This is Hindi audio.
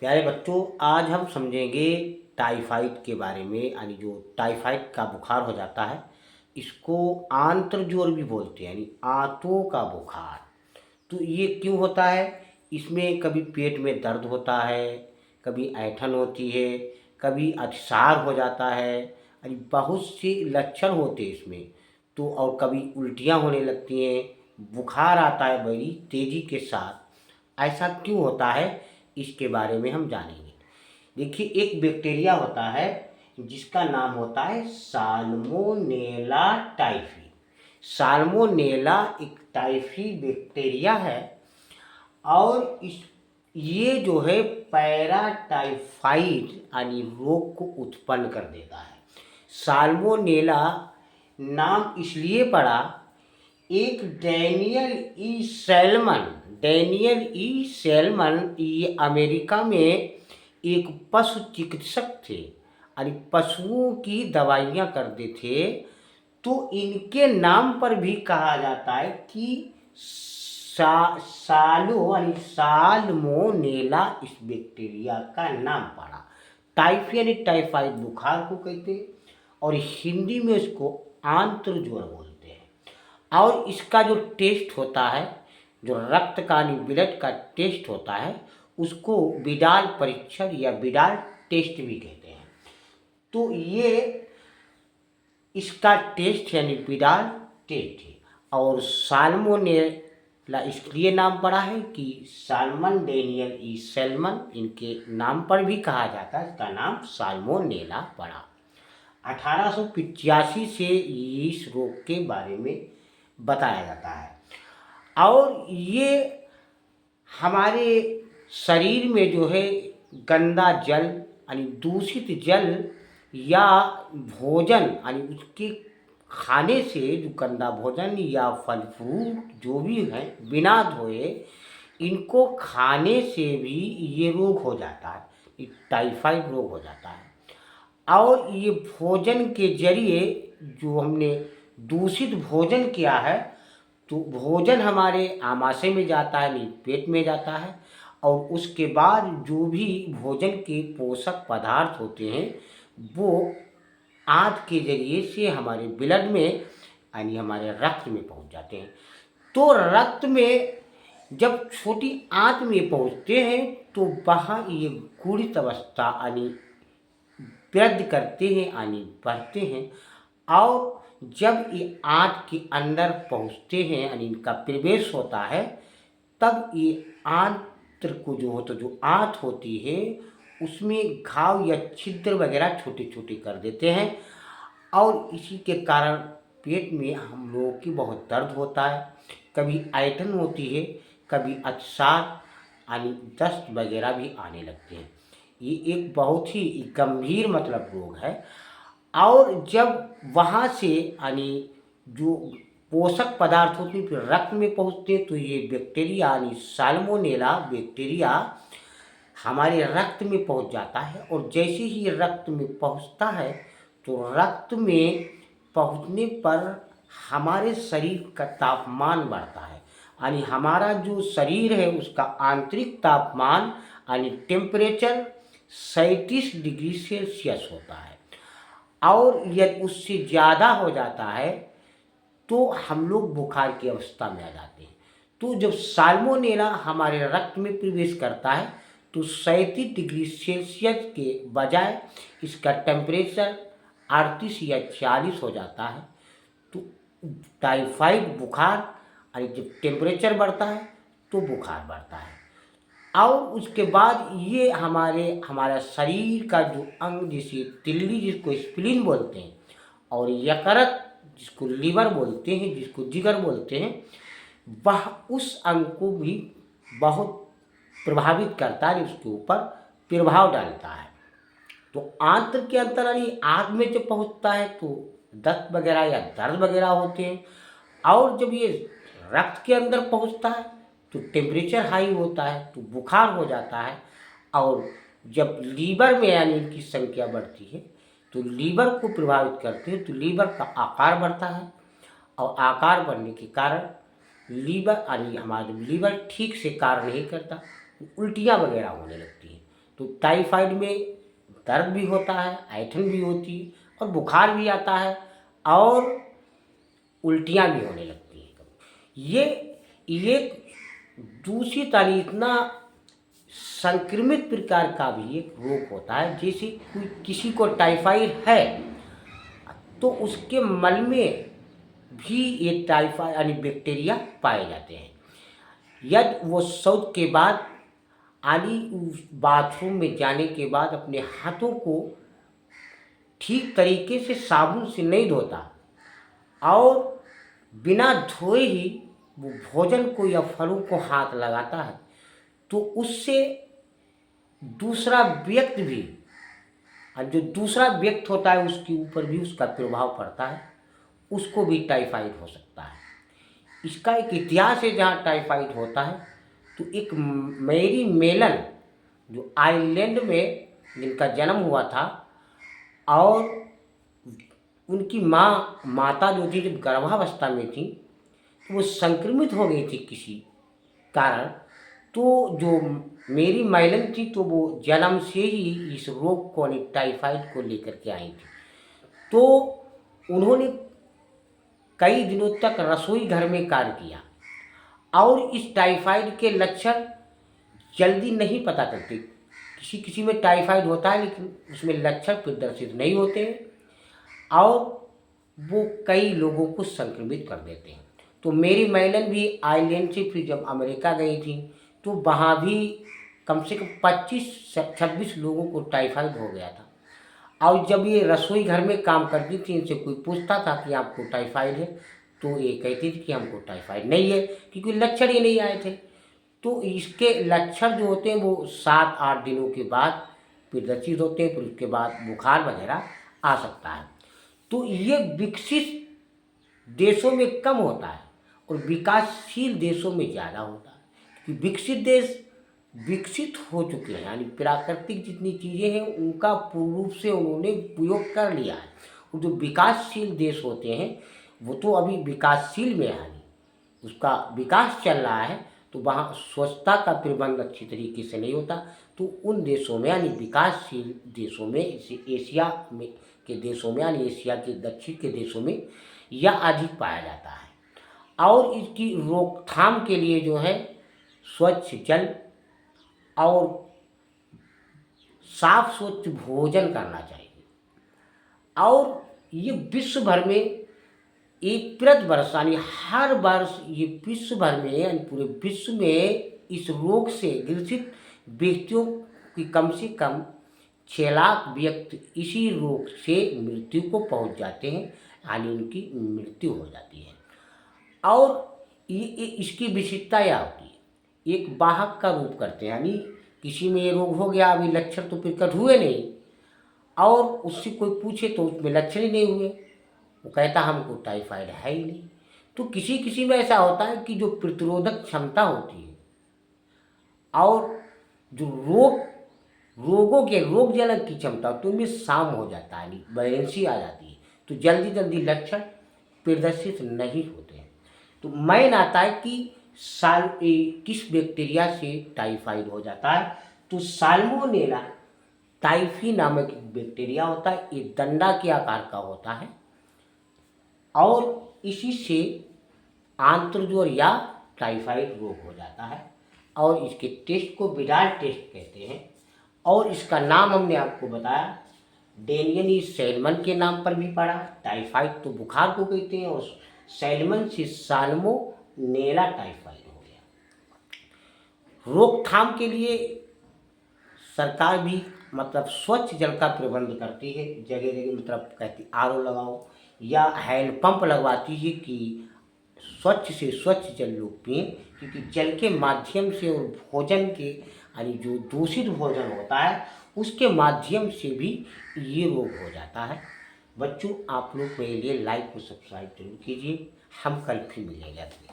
प्यारे बच्चों, आज हम समझेंगे टाइफाइड के बारे में। यानी जो टाइफाइड का बुखार हो जाता है, इसको आंत्र ज्वर भी बोलते हैं, यानी आंतों का बुखार। तो ये क्यों होता है? इसमें कभी पेट में दर्द होता है, कभी ऐंठन होती है, कभी अतिसार हो जाता है, यानी बहुत से लक्षण होते हैं इसमें। तो और कभी उल्टियाँ होने लगती हैं, बुखार आता है बड़ी तेज़ी के साथ। ऐसा क्यों होता है, इसके बारे में हम जानेंगे। देखिए, एक बैक्टीरिया होता है जिसका नाम होता है साल्मोनेला टाइफी। साल्मोनेला एक टाइफी बैक्टीरिया है और ये जो है पैराटाइफाइड यानी रोग को उत्पन्न कर देता है। साल्मोनेला नाम इसलिए पड़ा, एक डैनियल ई सैलमन ये अमेरिका में एक पशु चिकित्सक थे, यानी पशुओं की दवाइयाँ करते थे। तो इनके नाम पर भी कहा जाता है कि सालो यानी साल्मोनेला इस बैक्टीरिया का नाम पड़ा। टाइफी यानी टाइफाइड बुखार को कहते हैं और हिंदी में इसको आंत्र ज्वर बोलते हैं। और इसका जो टेस्ट होता है, जो रक्त का यानी ब्लड का टेस्ट होता है, उसको विडाल परीक्षण या विडाल टेस्ट भी कहते हैं। तो ये इसका टेस्ट यानी विडाल टेस्ट है। और साल्मोनेला इसलिए नाम पड़ा है कि साल्मन डैनियल ई सैलमन इनके नाम पर भी कहा जाता है, इसका नाम साल्मोनेला पड़ा। 1885 से इस रोग के बारे में बताया जाता है। और ये हमारे शरीर में जो है गंदा जल यानी दूषित जल या भोजन यानी उसके खाने से, जो गंदा भोजन या फल फ्रूट जो भी है बिना धोए, इनको खाने से भी ये रोग हो जाता है, ये टाइफाइड रोग हो जाता है। और ये भोजन के जरिए जो हमने दूषित भोजन किया है, तो भोजन हमारे आमाशय में जाता है, नहीं पेट में जाता है। और उसके बाद जो भी भोजन के पोषक पदार्थ होते हैं, वो आंत के जरिए से हमारे ब्लड में यानी हमारे रक्त में पहुंच जाते हैं। तो रक्त में जब छोटी आंत में पहुंचते हैं, तो वहाँ ये गुड़ित अवस्था यानी वृद्धि करते हैं यानी बढ़ते हैं। और जब ये आंत के अंदर पहुंचते हैं यानी इनका प्रवेश होता है, तब ये आंत्र को जो होता, जो आंत होती है, उसमें घाव या छिद्र वगैरह छोटे छोटे कर देते हैं। और इसी के कारण पेट में हम लोगों की बहुत दर्द होता है, कभी ऐंठन होती है, कभी अतिसार यानी दस्त वगैरह भी आने लगते हैं। ये एक बहुत ही गंभीर मतलब रोग है। और जब वहाँ से यानी जो पोषक पदार्थ होते हैं फिर रक्त में पहुँचते हैं, तो ये बैक्टीरिया यानी साल्मोनेला बैक्टीरिया हमारे रक्त में पहुँच जाता है। और जैसे ही रक्त में पहुँचता है, तो रक्त में पहुँचने पर हमारे शरीर का तापमान बढ़ता है, यानी हमारा जो शरीर है उसका आंतरिक तापमान यानी टेम्परेचर 37 डिग्री सेल्सियस होता है। और यदि उससे ज़्यादा हो जाता है, तो हम लोग बुखार की अवस्था में आ जाते हैं। तो जब साल्मोनेला हमारे रक्त में प्रवेश करता है, तो 37 डिग्री सेल्सियस के बजाय इसका टेम्परेचर 38 या 40 हो जाता है। तो टाइफाइड बुखार यानी जब टेम्परेचर बढ़ता है तो बुखार बढ़ता है। और उसके बाद ये हमारा शरीर का जो अंग, जैसे तिल्ली जिसको स्प्लीन बोलते हैं, और यकृत जिसको लीवर बोलते हैं, जिसको जिगर बोलते हैं, वह उस अंग को भी बहुत प्रभावित करता है, उसके ऊपर प्रभाव डालता है। तो आंत्र के अंदर यानी आँख में जब पहुँचता है, तो दस्त वगैरह या दर्द वगैरह होते हैं। और जब ये रक्त के अंदर पहुँचता है, तो टेम्परेचर हाई होता है, तो बुखार हो जाता है। और जब लीवर में यानी इनकी संख्या बढ़ती है, तो लीवर को प्रभावित करते हैं, तो लीवर का आकार बढ़ता है। और आकार बढ़ने के कारण लीवर यानी हमारा लीवर ठीक से कार्य नहीं करता, उल्टियाँ वगैरह होने लगती हैं। तो टाइफाइड में दर्द भी होता है, ऐंठन भी होती है और बुखार भी आता है और उल्टियाँ भी होने लगती हैं कभी। ये दूसरी तरह इतना संक्रमित प्रकार का भी एक रोग होता है। जैसे कोई किसी को टाइफाइड है तो उसके मल में भी ये टाइफाइड यानी बैक्टीरिया पाए जाते हैं। यदि वो शौच के बाद यानी उस बाथरूम में जाने के बाद अपने हाथों को ठीक तरीके से साबुन से नहीं धोता और बिना धोए ही वो भोजन को या फलों को हाथ लगाता है, तो उससे दूसरा व्यक्ति भी, और जो दूसरा व्यक्ति होता है उसके ऊपर भी उसका प्रभाव पड़ता है, उसको भी टाइफाइड हो सकता है। इसका एक इतिहास है जहाँ टाइफाइड होता है। तो एक मैरी मेलन जो आयरलैंड में जिनका जन्म हुआ था और उनकी माता जो थी जब गर्भावस्था में थी तो वो संक्रमित हो गई थी किसी कारण। तो जो मेरी मैलन थी तो वो जन्म से ही इस रोग को यानी टाइफाइड को लेकर के आई थी। तो उन्होंने कई दिनों तक रसोई घर में कार्य किया और इस टाइफाइड के लक्षण जल्दी नहीं पता चलते। किसी किसी में टाइफाइड होता है लेकिन उसमें लक्षण प्रदर्शित नहीं होते हैं और वो कई लोगों को संक्रमित कर देते हैं। तो मेरी मैलन भी आयरलैंड से फिर जब अमेरिका गई थी तो वहाँ भी कम से कम 25-26 लोगों को टाइफाइड हो गया था। और जब ये रसोई घर में काम करती थी, इनसे कोई पूछता था कि आपको टाइफाइड है, तो ये कहती थी कि हमको टाइफाइड नहीं है, क्योंकि लक्षण ही नहीं आए थे। तो इसके लक्षण जो होते हैं वो 7-8 दिनों के बाद प्रदर्शित होते हैं, फिर उसके बाद बुखार वगैरह आ सकता है। तो ये विकसित देशों में कम होता है और विकासशील देशों में ज़्यादा होता है, क्योंकि विकसित देश विकसित हो चुके हैं, यानी प्राकृतिक जितनी चीज़ें हैं उनका पूर्ण रूप से उन्होंने उपयोग कर लिया है। और जो विकासशील देश होते हैं वो तो अभी विकासशील में है, यानी उसका विकास चल रहा है, तो वहाँ स्वच्छता का प्रबंध अच्छी तरीके से नहीं होता। तो उन देशों में यानी विकासशील देशों में, एशिया में के देशों में यानी एशिया के दक्षिण के देशों में यह अधिक पाया जाता है। और इसकी रोकथाम के लिए जो है स्वच्छ जल और साफ स्वच्छ भोजन करना चाहिए। और ये विश्व भर में एक प्रति वर्ष यानी हर वर्ष ये विश्व भर में यानी पूरे विश्व में इस रोग से ग्रसित व्यक्तियों की कम से कम 6 लाख व्यक्ति इसी रोग से मृत्यु को पहुंच जाते हैं, यानी उनकी मृत्यु हो जाती है। और ये इसकी विशेषता यह होती है, एक वाहक का रूप करते हैं, यानी किसी में ये रोग हो गया, अभी लक्षण तो प्रकट हुए नहीं और उससे कोई पूछे तो उसमें लक्षण ही नहीं हुए, वो कहता हमको टाइफाइड है ही नहीं। तो किसी किसी में ऐसा होता है कि जो प्रतिरोधक क्षमता होती है और जो रोग जनक की क्षमता तो उनमें शाम हो जाता है, यानी बैलेंसी आ जाती है, तो जल्दी जल्दी लक्षण प्रदर्शित नहीं होते हैं। तो मैन आता है कि किस बैक्टीरिया से टाइफाइड हो जाता है, तो साल्मोनेला टाइफी नामक एक बैक्टीरिया होता है। ये डंडा के आकार का होता है और इसी से आंत्रज्वर या टाइफाइड रोग हो जाता है और इसके टेस्ट को विडाल टेस्ट कहते हैं। और इसका नाम हमने आपको बताया डेनियन सैल्मन के नाम पर भी पड़ा। टाइफाइड तो बुखार को कहते हैं और सैल्मन से साल्मोनेला टाइफाइड हो गया। रोकथाम के लिए सरकार भी मतलब स्वच्छ जल का प्रबंध करती है, जगह जगह मतलब कहती आरओ लगाओ या हैंड पंप लगवाती है कि स्वच्छ से स्वच्छ जल लोग पिएं, क्योंकि जल के माध्यम से और भोजन के यानी जो दूषित भोजन होता है उसके माध्यम से भी ये रोग हो जाता है। बच्चों आप लोग मेरे लिए लाइक और सब्सक्राइब जरूर कीजिए। हम कल फिर मिलेंगे।